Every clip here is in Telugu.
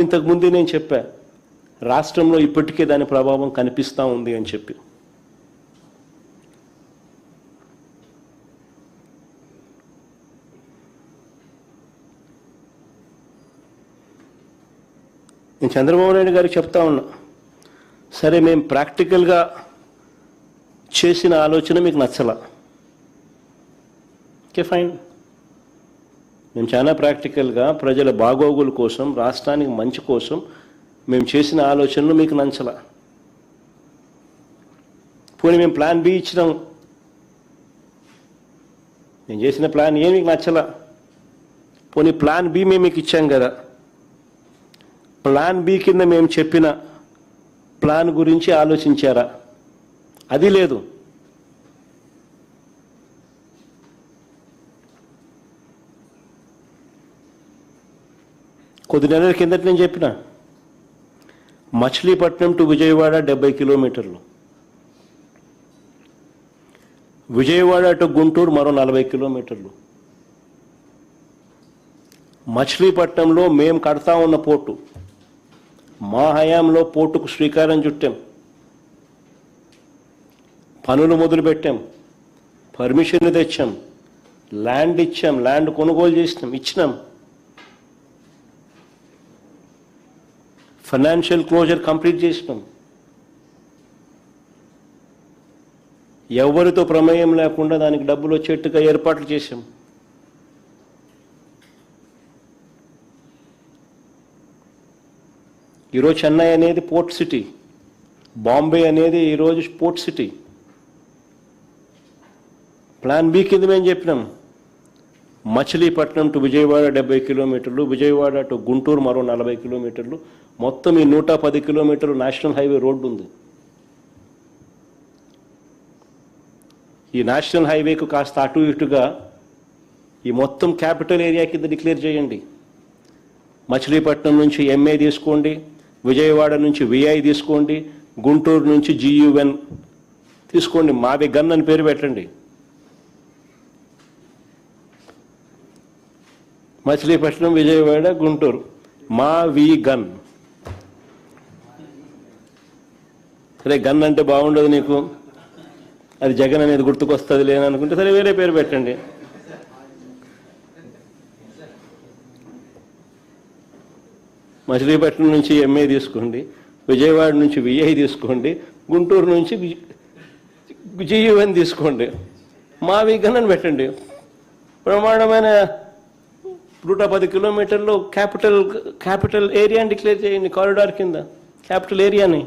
ఇంతకుముందే నేను చెప్పా, రాష్ట్రంలో ఇప్పటికే దాని ప్రభావం కనిపిస్తూ ఉంది అని చెప్పి. నేను చంద్రబాబు నాయుడు గారికి చెప్తా ఉన్నా, సరే మేము ప్రాక్టికల్గా చేసిన ఆలోచన మీకు నచ్చలా, ఓకే ఫైన్. మేము చాలా ప్రాక్టికల్గా ప్రజల బాగోగుల కోసం, రాష్ట్రానికి మంచి కోసం మేము చేసిన ఆలోచనలు మీకు నచ్చలా. పోనీ మేము ప్లాన్ బి ఇచ్చినాం, నేను చేసిన ప్లాన్ ఏ మీకు నచ్చలా, పోనీ ప్లాన్ బి మేము మీకు ఇచ్చాం కదా, ప్లాన్ బి కింద మేము చెప్పిన ప్లాన్ గురించి ఆలోచించారా? అది లేదు. కొద్ది నెలల కిందట నేను చెప్పిన, మచిలీపట్నం టు విజయవాడ 70 కిలోమీటర్లు, విజయవాడ టు గుంటూరు మరో 40 కిలోమీటర్లు. మచిలీపట్నంలో మేము కడతా ఉన్న పోర్టు, మా హయాంలో పోర్టుకు శ్రీకారం చుట్టాం, పనులు మొదలుపెట్టాం, పర్మిషన్ తెచ్చాం, ల్యాండ్ ఇచ్చాం, ల్యాండ్ కొనుగోలు చేసినాం, ఇచ్చినాం, ఫైనాన్షియల్ క్లోజర్ కంప్లీట్ చేసినాం. ఎవరితో ప్రమేయం లేకుండా దానికి డబ్బులు వచ్చేట్టుగా ఏర్పాట్లు చేశాం. ఈరోజు చెన్నై అనేది పోర్ట్ సిటీ, బాంబే అనేది ఈరోజు పోర్ట్ సిటీ. ప్లాన్ బి కింద మేము చెప్పినాం, మచిలీపట్నం టు విజయవాడ 70 కిలోమీటర్లు, విజయవాడ టు గుంటూరు మరో 40 కిలోమీటర్లు, మొత్తం ఈ 110 కిలోమీటర్లు నేషనల్ హైవే రోడ్డు ఉంది. ఈ నేషనల్ హైవేకు కాస్త అటు ఇటుగా ఈ మొత్తం క్యాపిటల్ ఏరియా కింద డిక్లేర్ చేయండి. మచిలీపట్నం నుంచి ఎంఏ తీసుకోండి, విజయవాడ నుంచి విఐ తీసుకోండి, గుంటూరు నుంచి జియుఎన్ తీసుకోండి, మావి గన్ అని పేరు పెట్టండి. మచిలీపట్నం, విజయవాడ, గుంటూరు, మా వి గన్. సరే గన్ అంటే బాగుండదు నీకు, అది జగన్ అనేది గుర్తుకొస్తుంది లేననుకుంటే సరే వేరే పేరు పెట్టండి. మచిలీపట్నం నుంచి ఎంఏ తీసుకోండి, విజయవాడ నుంచి విఐ తీసుకోండి, గుంటూరు నుంచి జియుఎన్ తీసుకోండి, మా వి గన్ అని పెట్టండి. ప్రమాణమైన 110 కిలోమీటర్లు క్యాపిటల్ ఏరియాని డిక్లేర్ చేయండి, కారిడార్ కింద క్యాపిటల్ ఏరియాని.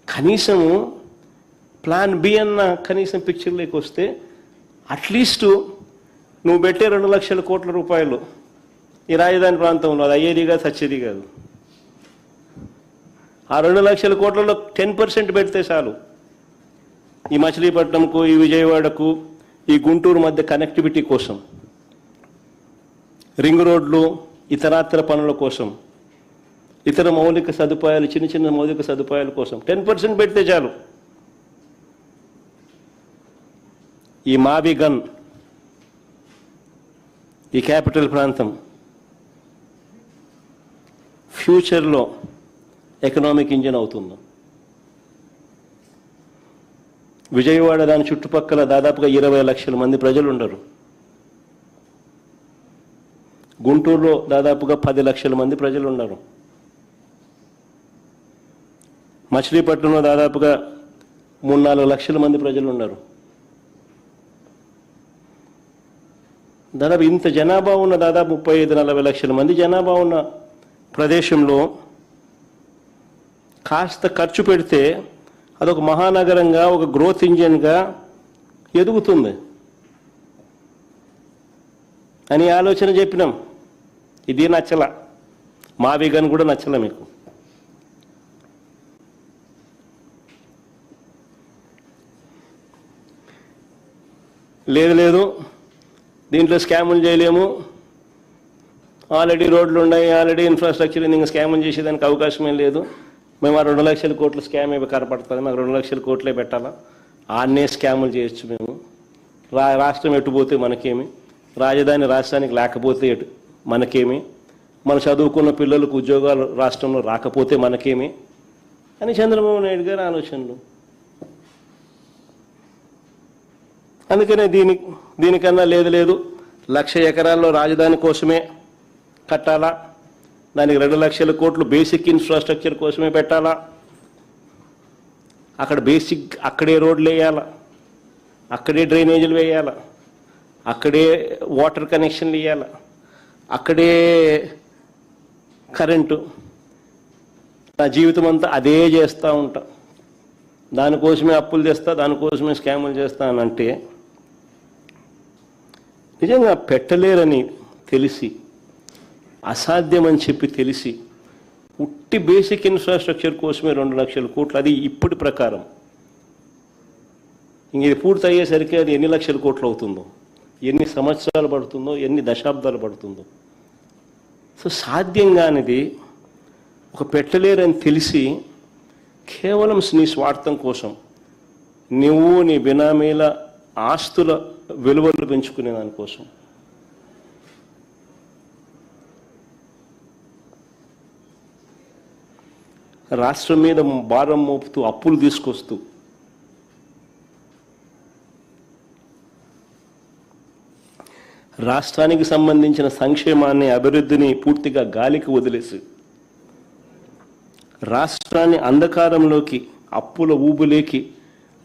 కనీసము ప్లాన్ బి అన్న కనీసం పిక్చర్లోకి వస్తే అట్లీస్ట్ నువ్వు పెట్టే 2 లక్షల కోట్ల రూపాయలు ఈ రాజధాని ప్రాంతంలో, అది అయ్యేది కాదు, సచ్చేది కాదు. ఆ 2 లక్షల కోట్లలో 10% పెడితే చాలు. ఈ మచిలీపట్నంకు, ఈ విజయవాడకు, ఈ గుంటూరు మధ్య కనెక్టివిటీ కోసం, రింగ్ రోడ్లు, ఇతరాతర పనుల కోసం, ఇతర మౌలిక సదుపాయాలు, చిన్న చిన్న మౌలిక సదుపాయాల కోసం 10% పెడితే చాలు. ఈ మావి గన్, ఈ క్యాపిటల్ ప్రాంతం ఫ్యూచర్లో ఎకనామిక్ ఇంజిన్ అవుతుంది. విజయవాడ దాని చుట్టుపక్కల దాదాపుగా 20 లక్షల మంది ప్రజలు ఉండరు. గుంటూరులో దాదాపుగా 10 లక్షల మంది ప్రజలు ఉన్నారు. మచిలీపట్నంలో దాదాపుగా 3-4 లక్షల మంది ప్రజలు ఉన్నారు. దాదాపు ఇంత జనాభా ఉన్న, దాదాపు 35-40 లక్షల మంది జనాభా ఉన్న ప్రదేశంలో కాస్త ఖర్చు పెడితే అదొక మహానగరంగా, ఒక గ్రోత్ ఇంజిన్గా ఎదుగుతుంది అని ఆలోచన చెప్పినాం. ఇది నచ్చల, మావి గన్ కూడా నచ్చల మీకు. లేదు దీంట్లో స్కాములు చేయలేము, ఆల్రెడీ రోడ్లు ఉన్నాయి, ఆల్రెడీ ఇన్ఫ్రాస్ట్రక్చర్, ఇంకా స్కాములు చేసేదానికి అవకాశమే లేదు, మేము ఆ 2 లక్షల కోట్ల స్కామ్ ఏమి కనపడుతుంది, మాకు 2 లక్షల కోట్లే పెట్టాలా, ఆన్నే స్కాములు చేయొచ్చు మేము. రాష్ట్రం ఎటుపోతే మనకేమి, రాజధాని రాష్ట్రానికి లేకపోతే మనకేమి, మన చదువుకున్న పిల్లలకు ఉద్యోగాలు రాష్ట్రంలో రాకపోతే మనకేమి అని చంద్రబాబు నాయుడు గారి ఆలోచనలు. అందుకనే దీనికన్నా లేదు 1,00,000 ఎకరాల్లో రాజధాని కోసమే కట్టాలా, దానికి 2 లక్షల కోట్లు బేసిక్ ఇన్ఫ్రాస్ట్రక్చర్ కోసమే పెట్టాలా, అక్కడ అక్కడే రోడ్లు వేయాలా, అక్కడే డ్రైనేజీలు వేయాలా, అక్కడే వాటర్ కనెక్షన్లు ఇవ్వాలా, అక్కడే కరెంటు, నా జీవితం అంతా అదే చేస్తూ ఉంటా, దానికోసమే అప్పులు తెస్తా, దానికోసమే స్కాములు చేస్తా అని అంటే నిజంగా పెట్టలేరని తెలిసి, అసాధ్యమని చెప్పి తెలిసి ఉట్టి బేసిక్ ఇన్ఫ్రాస్ట్రక్చర్ కోసమే 2 లక్షల కోట్లు, అది ఇప్పటి ప్రకారం. ఇంక ఇది పూర్తి అయ్యేసరికి అది ఎన్ని లక్షల కోట్లు అవుతుందో, ఎన్ని సంవత్సరాలు పడుతుందో, ఎన్ని దశాబ్దాలు పడుతుందో. సో సాధ్యం కానిది ఒక పెట్టలేరని తెలిసి కేవలం నీ స్వార్థం కోసం నువ్వు నీ బినామీల ఆస్తుల విలువలు పెంచుకునే దానికోసం రాష్ట్రం మీద భారం మోపుతూ అప్పులు తీసుకొస్తూ రాష్ట్రానికి సంబంధించిన సంక్షేమాన్ని, అభివృద్ధిని పూర్తిగా గాలికి వదిలేసి రాష్ట్రాన్ని అంధకారంలోకి, అప్పుల ఊబులేకి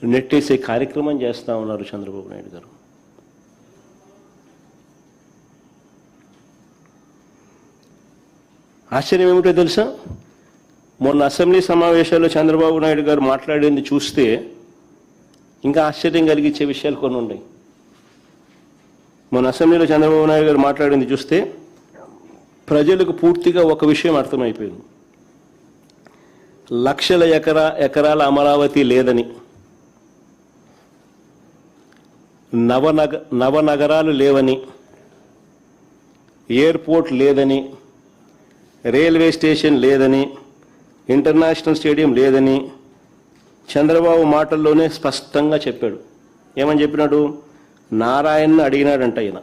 నెట్టేసే కార్యక్రమం చేస్తూ ఉన్నారు చంద్రబాబు నాయుడు గారు. ఆశ్చర్యం ఏమిటో తెలుసా, మొన్న అసెంబ్లీ సమావేశాల్లో చంద్రబాబు నాయుడు గారు మాట్లాడింది చూస్తే ఇంకా ఆశ్చర్యం కలిగించే విషయాలు కొన్ని ఉన్నాయి. మొన్న అసెంబ్లీలో చంద్రబాబు నాయుడు గారు మాట్లాడింది చూస్తే ప్రజలకు పూర్తిగా ఒక విషయం అర్థమైపోయింది. లక్షల ఎకరాల అమరావతి లేదని, నవనగరాలు లేవని, ఎయిర్పోర్ట్ లేదని, రైల్వే స్టేషన్ లేదని, ఇంటర్నేషనల్ స్టేడియం లేదని చంద్రబాబు మాటల్లోనే స్పష్టంగా చెప్పాడు. ఏమని చెప్పినాడు? నారాయణను అడిగినాడంట ఈయన.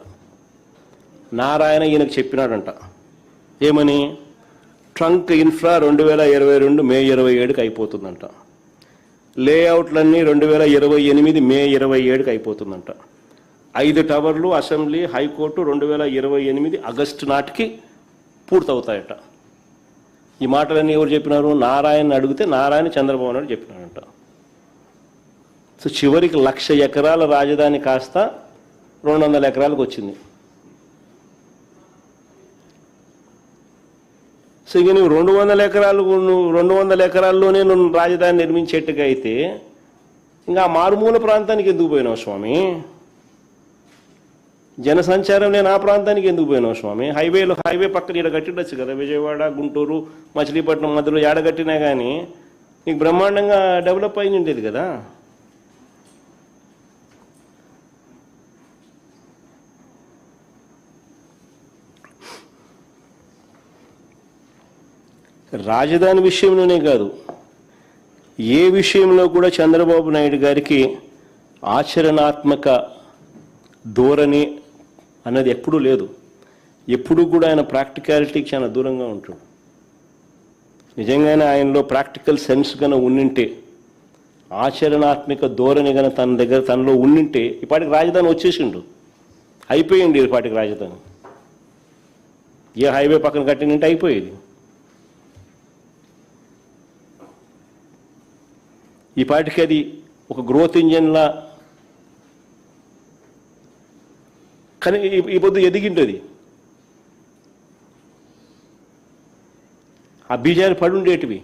నారాయణ ఈయనకు చెప్పినాడంట. ఏమని? ట్రంక్ ఇన్ఫ్రా 2022 మే 27కి అయిపోతుందంట. లేఅవుట్లన్నీ 2028 మే 27కి అయిపోతుందంట. 5 టవర్లు అసెంబ్లీ, హైకోర్టు 2028 ఆగస్టు నాటికి పూర్తవుతాయట. ఈ మాటలన్నీ ఎవరు చెప్పినారు? నారాయణ అడిగితే నారాయణ చంద్రబాబు నాయుడు చెప్పినాడంట. సో చివరికి 1,00,000 ఎకరాల రాజధాని కాస్త 200 ఎకరాలకు వచ్చింది. సో ఇక నువ్వు 200 ఎకరాల్లోనే నువ్వు రాజధాని నిర్మించేట్టుగా అయితే ఇంకా మారుమూల ప్రాంతానికి ఎందుకు పోయినావు స్వామి? జనసంచారం లేని ఆ ప్రాంతానికి ఎందుకు పోయినావు స్వామి? హైవే పక్కన ఈడ కట్టిండొచ్చు కదా, విజయవాడ, గుంటూరు, మచిలీపట్నం మధ్యలో ఏడగట్టినా కానీ నీకు బ్రహ్మాండంగా డెవలప్ అయి ఉండేది కదా. రాజధాని విషయంలోనే కాదు, ఏ విషయంలో కూడా చంద్రబాబు నాయుడు గారికి ఆచరణాత్మక ధోరణి అన్నది ఎప్పుడూ లేదు. ఎప్పుడూ కూడా ఆయన ప్రాక్టికాలిటీకి చాలా దూరంగా ఉంటాడు. నిజంగానే ఆయనలో ప్రాక్టికల్ సెన్స్ కన్నా ఉండింటే, ఆచరణాత్మక ధోరణి కన్నా తనలో ఉండింటే ఇప్పటికి రాజధాని వచ్చేసిండు, అయిపోయింది ఇప్పటికి రాజధాని. ఏ హైవే పక్కన కట్టినంటే అయిపోయేది. ఈ పాటికి అది ఒక గ్రోత్ ఇంజన్లా కానీ ఈ పొద్దు ఎదిగింటుంది. ఆ బీజాలు పడుండేటివి.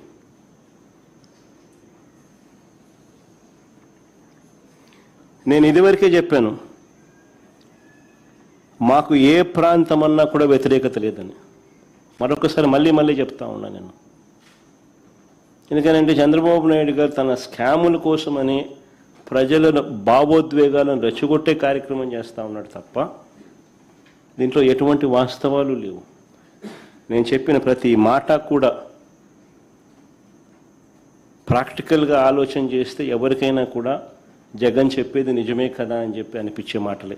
నేను ఇదివరకే చెప్పాను, మాకు ఏ ప్రాంతం అన్నా కూడా వ్యతిరేకత లేదని. మరొకసారి మళ్ళీ చెప్తా ఉన్నా నేను. ఎందుకనంటే చంద్రబాబు నాయుడు గారు తన స్కాముల కోసమని ప్రజల భావోద్వేగాలను రెచ్చగొట్టే కార్యక్రమం చేస్తూ ఉన్నాడు తప్ప దీంట్లో ఎటువంటి వాస్తవాలు లేవు. నేను చెప్పిన ప్రతి మాట కూడా ప్రాక్టికల్గా ఆలోచన చేస్తే ఎవరికైనా కూడా జగన్ చెప్పేది నిజమే కదా అని చెప్పి అనిపించే మాటలే.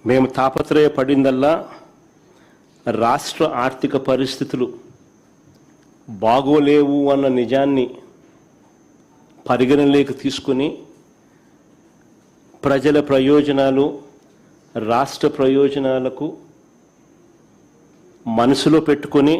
మేము తాపత్రయపడిందల్లా రాష్ట్ర ఆర్థిక పరిస్థితులు బాగోలేవు అన్న నిజాన్ని పరిగణలోకి తీసుకుని ప్రజల ప్రయోజనాలు, రాష్ట్ర ప్రయోజనాలకు మనసులో పెట్టుకొని